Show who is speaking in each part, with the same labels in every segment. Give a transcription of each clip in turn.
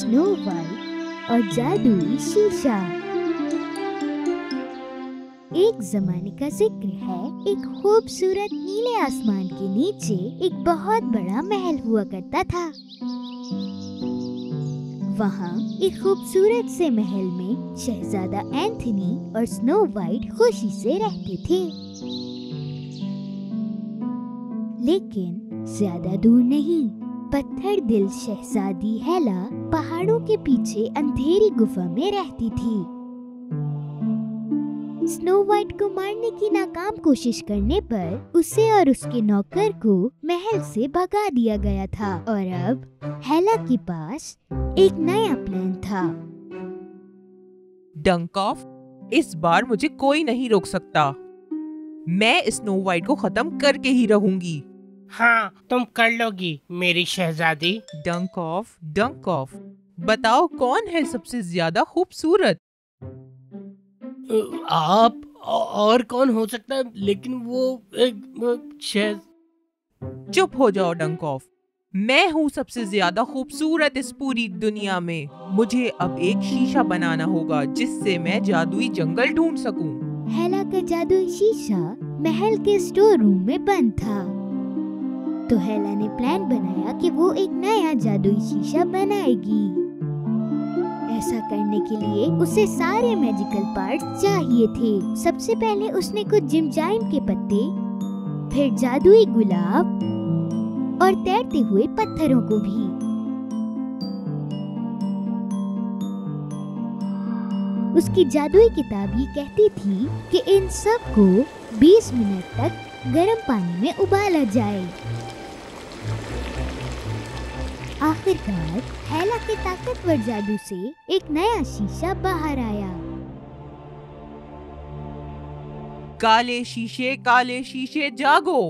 Speaker 1: Snow white और जादुई शीशा। एक जमाने का जिक्र है, एक खूबसूरत नीले आसमान के नीचे एक बहुत बड़ा महल हुआ करता था। वहाँ एक खूबसूरत से महल में शहजादा एंथनी और स्नो वाइट खुशी से रहते थे। लेकिन ज्यादा दूर नहीं, पत्थर दिल शहजादी हेला पहाड़ों के पीछे अंधेरी गुफा में रहती थी। स्नो वाइट को मारने की नाकाम कोशिश करने पर उसे और उसके नौकर को महल से भगा दिया गया था और अब हेला के पास एक नया प्लान था।
Speaker 2: डंकॉफ, इस बार मुझे कोई नहीं रोक सकता। मैं स्नो वाइट को खत्म करके ही रहूंगी।
Speaker 3: हाँ, तुम कर लोगी मेरी शहजादी।
Speaker 2: डंकॉफ, बताओ कौन है सबसे ज्यादा खूबसूरत?
Speaker 3: आप और कौन हो सकता है, लेकिन वो एक
Speaker 2: चुप हो जाओ डंकॉफ। मैं हूँ सबसे ज्यादा खूबसूरत इस पूरी दुनिया में। मुझे अब एक शीशा बनाना होगा जिससे मैं जादुई जंगल ढूंढ सकूं।
Speaker 1: हेला का जादुई शीशा महल के स्टोर रूम में बंद था, तो हेला ने प्लान बनाया कि वो एक नया जादुई शीशा बनाएगी। ऐसा करने के लिए उसे सारे मैजिकल पार्ट्स चाहिए थे। सबसे पहले उसने कुछ जिमजाइम के पत्ते, फिर जादुई गुलाब और तैरते हुए पत्थरों को भी। उसकी जादुई किताब ये कहती थी कि इन सब को 20 मिनट तक गर्म पानी में उबाला जाए। आखिरकार हेला के ताकतवर जादू से एक नया शीशा बाहर आया।
Speaker 2: काले शीशे जागो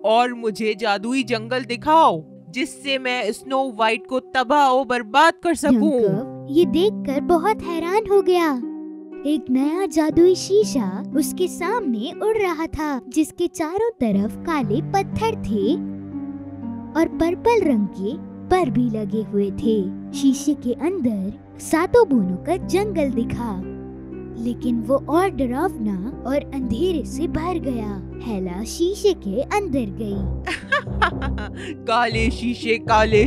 Speaker 2: और मुझे जादुई जंगल दिखाओ जिससे मैं स्नो वाइट को तबाह और बर्बाद कर सकूं।
Speaker 1: डंकॉफ ये देखकर बहुत हैरान हो गया। एक नया जादुई शीशा उसके सामने उड़ रहा था, जिसके चारों तरफ काले पत्थर थे और पर्पल रंग के पर भी लगे हुए थे। शीशे के अंदर 7 बोनों का जंगल दिखा, लेकिन वो और डरावना और अंधेरे से भर गया। हेला शीशे के अंदर गई।
Speaker 2: काले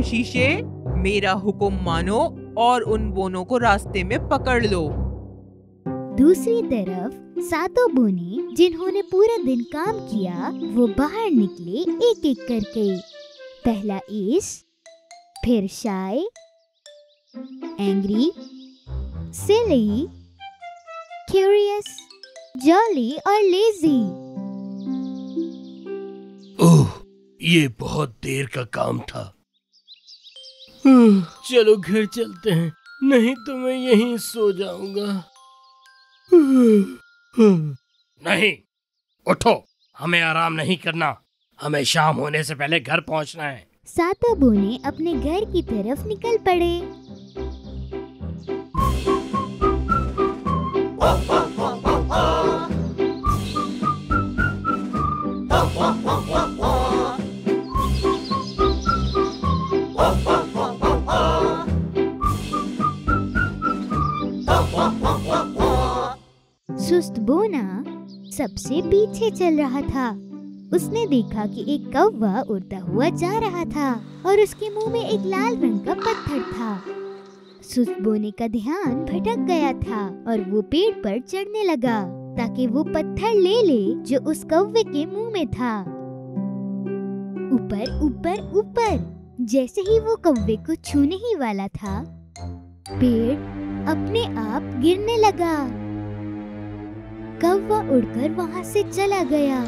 Speaker 2: शीशे, मेरा हुक्म मानो और उन बोनों को रास्ते में पकड़ लो।
Speaker 1: दूसरी तरफ 7 बोने जिन्होंने पूरा दिन काम किया, वो बाहर निकले एक एक करके। पहला एस, फिर शाय, एंग्री, सिली, क्यूरियस, जॉली और लेजी।
Speaker 3: ओह, ये बहुत देर का काम था। चलो घर चलते हैं, नहीं तो मैं यहीं सो जाऊंगा। नहीं, उठो, हमें आराम नहीं करना। हमें शाम होने से पहले घर पहुंचना है।
Speaker 1: 7 बोने अपने घर की तरफ निकल पड़े। सुस्त बोना सबसे पीछे चल रहा था। उसने देखा कि एक कौवा उड़ता हुआ जा रहा था और उसके मुंह में एक लाल रंग का पत्थर था। सुस्त बोने का ध्यान भटक गया था और वो पेड़ पर चढ़ने लगा ताकि वो पत्थर ले ले जो उस कौवे के मुंह में था। ऊपर ऊपर ऊपर, जैसे ही वो कौवे को छूने ही वाला था, पेड़ अपने आप गिरने लगा। कौवा उड़कर वहाँ से चला गया।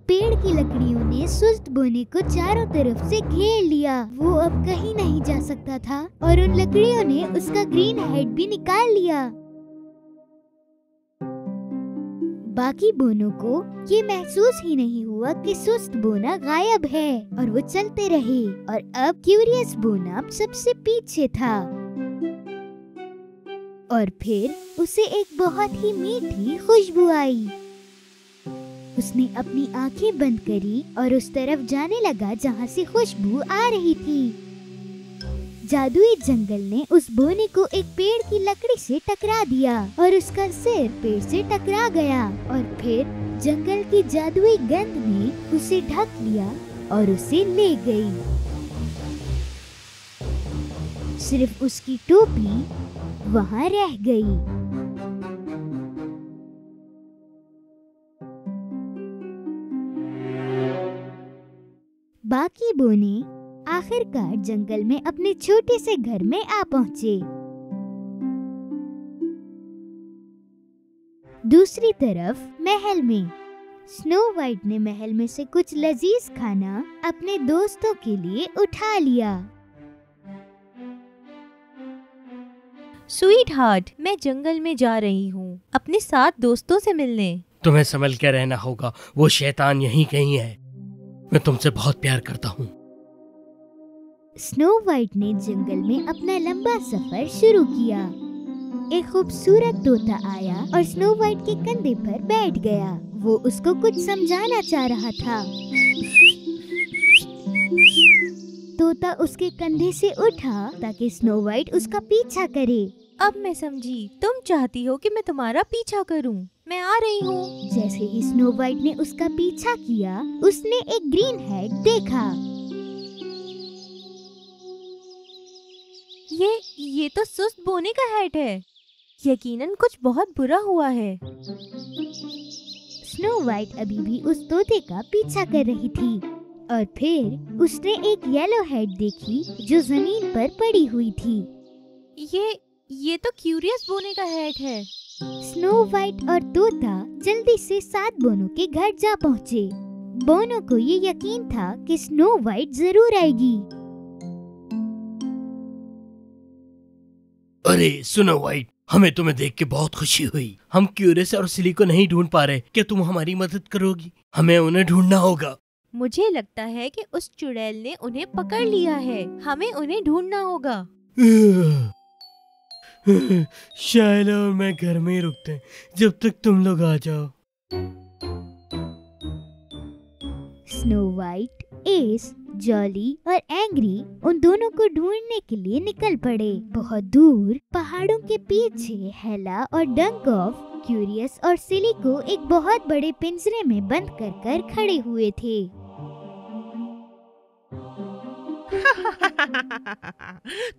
Speaker 1: पेड़ की लकड़ियों ने सुस्त बोने को चारों तरफ से घेर लिया। वो अब कहीं नहीं जा सकता था और उन लकड़ियों ने उसका ग्रीन हेड भी निकाल लिया। बाकी बोनों को ये महसूस ही नहीं हुआ कि सुस्त बोना गायब है और वो चलते रहे। और अब क्यूरियस बोना सबसे पीछे था और फिर उसे एक बहुत ही मीठी खुशबू आई। उसने अपनी आंखें बंद करी और उस तरफ जाने लगा जहाँ से खुशबू आ रही थी। जादुई जंगल ने उस बोने को एक पेड़ की लकड़ी से टकरा दिया और उसका सिर पेड़ से टकरा गया और फिर जंगल की जादुई गंध ने उसे ढक लिया और उसे ले गई। सिर्फ उसकी टोपी वहाँ रह गई। बाकी बोने आखिरकार जंगल में अपने छोटे से घर में आ पहुँचे। दूसरी तरफ महल में स्नो वाइट ने महल में से कुछ लजीज खाना अपने दोस्तों के लिए उठा लिया।
Speaker 4: स्वीट हार्ट, मैं जंगल में जा रही हूँ अपने 7 दोस्तों से मिलने।
Speaker 3: तुम्हें संभल के रहना होगा, वो शैतान यहीं कहीं है। मैं तुमसे बहुत प्यार करता हूँ।
Speaker 1: स्नो वाइट ने जंगल में अपना लंबा सफर शुरू किया। एक खूबसूरत तोता आया और स्नो वाइट के कंधे पर बैठ गया। वो उसको कुछ समझाना चाह रहा था। तोता उसके कंधे से उठा ताकि स्नो वाइट उसका पीछा करे।
Speaker 4: अब मैं समझी, तुम चाहती हो कि मैं तुम्हारा पीछा करूं। मैं आ रही हूँ।
Speaker 1: जैसे ही स्नो वाइट ने उसका पीछा किया, उसने एक ग्रीन हेड देखा।
Speaker 4: ये तो सुस्त बोने का हेड है। यकीनन कुछ बहुत बुरा हुआ है।
Speaker 1: स्नो वाइट अभी भी उस तोते का पीछा कर रही थी और फिर उसने एक येलो हेड देखी जो जमीन पर पड़ी हुई थी।
Speaker 4: ये तो क्यूरियस बोने का हेड है।
Speaker 1: स्नो वाइट और तोता जल्दी से 7 बोनों के घर जा पहुँचे। बोनों को ये यकीन था कि स्नो वाइट जरूर आएगी।
Speaker 3: अरे स्नो वाइट, हमें तुम्हें देख के बहुत खुशी हुई। हम क्यूरियस और सिली को नहीं ढूंढ पा रहे। क्या तुम हमारी मदद करोगी? हमें उन्हें ढूंढना होगा।
Speaker 4: मुझे लगता है कि उस चुड़ैल ने उन्हें पकड़ लिया है। हमें उन्हें ढूंढना होगा।
Speaker 3: शायला और मैं घर में ही रुकते हैं जब तक तुम लोग आ जाओ।
Speaker 1: स्नो वाइट, एस, जॉली और एंग्री उन दोनों को ढूंढने के लिए निकल पड़े। बहुत दूर पहाड़ों के पीछे हेला और डंकॉफ क्यूरियस और सिली को एक बहुत बड़े पिंजरे में बंद कर खड़े हुए थे।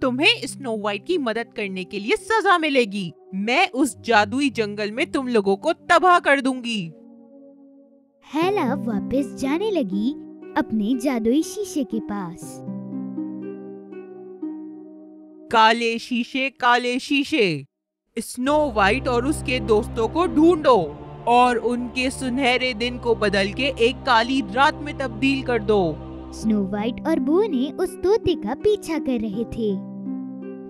Speaker 2: तुम्हें स्नो वाइट की मदद करने के लिए सजा मिलेगी। मैं उस जादुई जंगल में तुम लोगों को तबाह कर दूंगी।
Speaker 1: हेला वापस जाने लगी अपने जादुई शीशे के पास।
Speaker 2: काले शीशे, स्नो वाइट और उसके दोस्तों को ढूंढो और उनके सुनहरे दिन को बदल के एक काली रात में तब्दील कर दो।
Speaker 1: स्नो वाइट और बो ने उस तोते का पीछा कर रहे थे,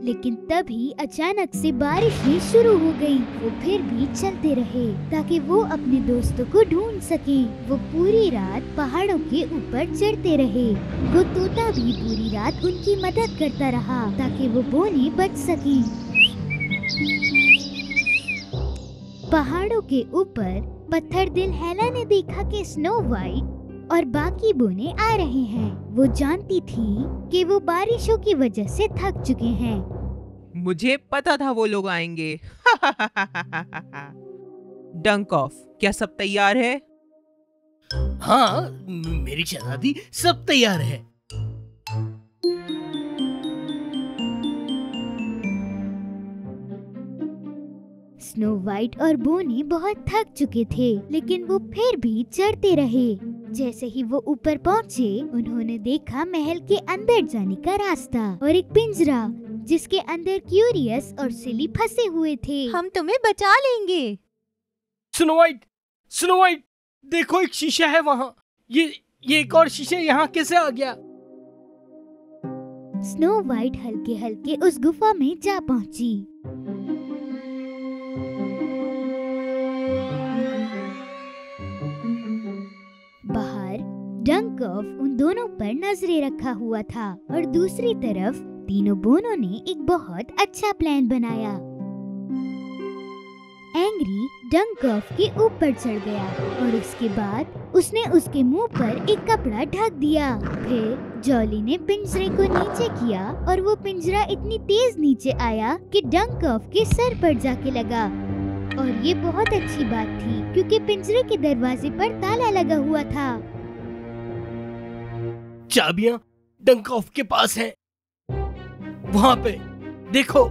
Speaker 1: लेकिन तभी अचानक से बारिश भी शुरू हो गई। वो फिर भी चलते रहे ताकि वो अपने दोस्तों को ढूंढ सके। वो पूरी रात पहाड़ों के ऊपर चढ़ते रहे। वो तोता भी पूरी रात उनकी मदद करता रहा ताकि वो बोने बच सके। पहाड़ों के ऊपर पत्थर दिल हेला ने देखा कि स्नो वाइट और बाकी बोने आ रहे हैं। वो जानती थी कि वो बारिशों की वजह से थक चुके हैं।
Speaker 2: मुझे पता था वो लोग आएंगे। डंक ऑफ, क्या सब तैयार है?
Speaker 3: हाँ, मेरी शहजादी, सब तैयार है।
Speaker 1: स्नो वाइट और बोने बहुत थक चुके थे, लेकिन वो फिर भी चढ़ते रहे। जैसे ही वो ऊपर पहुँचे, उन्होंने देखा महल के अंदर जाने का रास्ता और एक पिंजरा जिसके अंदर क्यूरियस और सिली फंसे हुए थे।
Speaker 4: हम तुम्हें बचा लेंगे।
Speaker 3: स्नो वाइट, देखो एक शीशा है वहाँ। ये एक और शीशा यहाँ कैसे आ गया?
Speaker 1: स्नो वाइट हल्के हल्के उस गुफा में जा पहुँची। बाहर डंक ऑफ उन दोनों पर नजरें रखा हुआ था और दूसरी तरफ तीनों बोनों ने एक बहुत अच्छा प्लान बनाया। एंग्री डंकॉफ के ऊपर चढ़ गया और उसके बाद उसने उसके मुंह पर एक कपड़ा ढक दिया। फिर जॉली ने पिंजरे को नीचे किया और वो पिंजरा इतनी तेज नीचे आया कि डंकॉफ के सर पर जाके लगा। और ये बहुत अच्छी बात थी क्योंकि पिंजरे के दरवाजे पर ताला लगा हुआ था।
Speaker 3: चाबियां डंकॉफ के पास हैं। वहाँ पे देखो,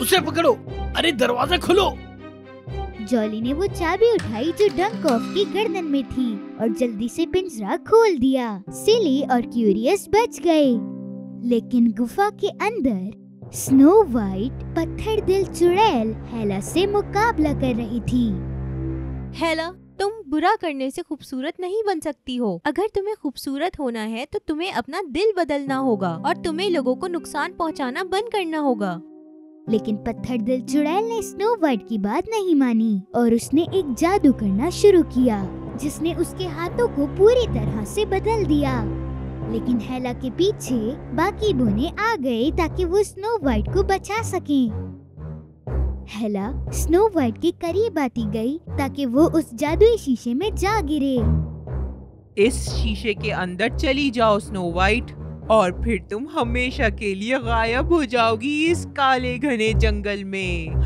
Speaker 3: उसे पकड़ो। अरे दरवाजा खोलो।
Speaker 1: जॉली ने वो चाबी उठाई जो डंकॉफ की गर्दन में थी और जल्दी से पिंजरा खोल दिया। सिली और क्यूरियस बच गए, लेकिन गुफा के अंदर स्नो वाइट पत्थर दिल चुड़ैल हेला से मुकाबला कर रही थी।
Speaker 4: हेला, तुम बुरा करने से खूबसूरत नहीं बन सकती हो। अगर तुम्हें खूबसूरत होना है तो तुम्हें अपना दिल बदलना होगा और तुम्हें लोगों को नुकसान पहुंचाना बंद करना होगा।
Speaker 1: लेकिन पत्थर दिल चुड़ैल ने स्नो वाइट की बात नहीं मानी और उसने एक जादू करना शुरू किया जिसने उसके हाथों को पूरी तरह से बदल दिया। लेकिन हेला के पीछे बाकी बोने आ गए ताकि वो स्नो वाइट को बचा सकें। हेला स्नो वाइट के करीब आती गई ताकि वो उस जादुई शीशे में जा गिरे।
Speaker 2: इस शीशे के अंदर चली जाओ स्नो वाइट, और फिर तुम हमेशा के लिए गायब हो जाओगी इस काले घने जंगल में।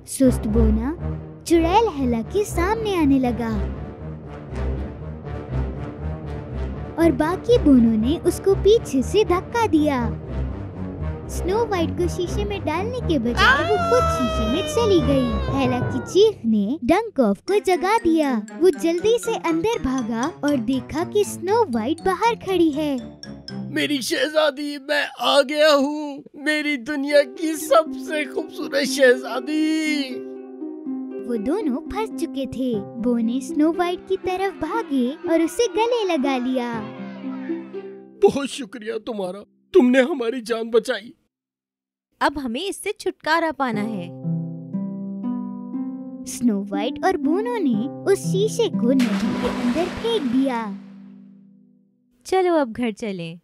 Speaker 1: सुस्त बोना चुड़ैल हेला के सामने आने लगा और बाकी बोनों ने उसको पीछे से धक्का दिया। स्नो वाइट को शीशे में डालने के बजाय वो खुद शीशे में चली गई। हेला की चीख ने डंकॉफ को जगा दिया। वो जल्दी से अंदर भागा और देखा कि स्नो वाइट बाहर खड़ी है।
Speaker 3: मेरी शहजादी, मैं आ गया हूँ। मेरी दुनिया की सबसे खूबसूरत शहजादी।
Speaker 1: वो दोनों फंस चुके थे। बो ने स्नो वाइट की तरफ भागे और उसे गले लगा लिया।
Speaker 3: बहुत शुक्रिया तुम्हारा, तुमने हमारी जान बचाई।
Speaker 4: अब हमें इससे छुटकारा पाना है।
Speaker 1: स्नो वाइट और बोनो ने उस शीशे को नदी के अंदर फेंक दिया।
Speaker 4: चलो अब घर चलें।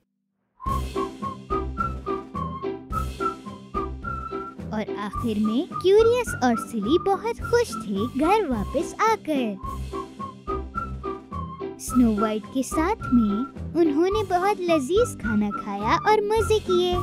Speaker 1: और आखिर में क्यूरियस और सिली बहुत खुश थे घर वापस आकर। स्नो वाइट के साथ में उन्होंने बहुत लजीज खाना खाया और मजे किए।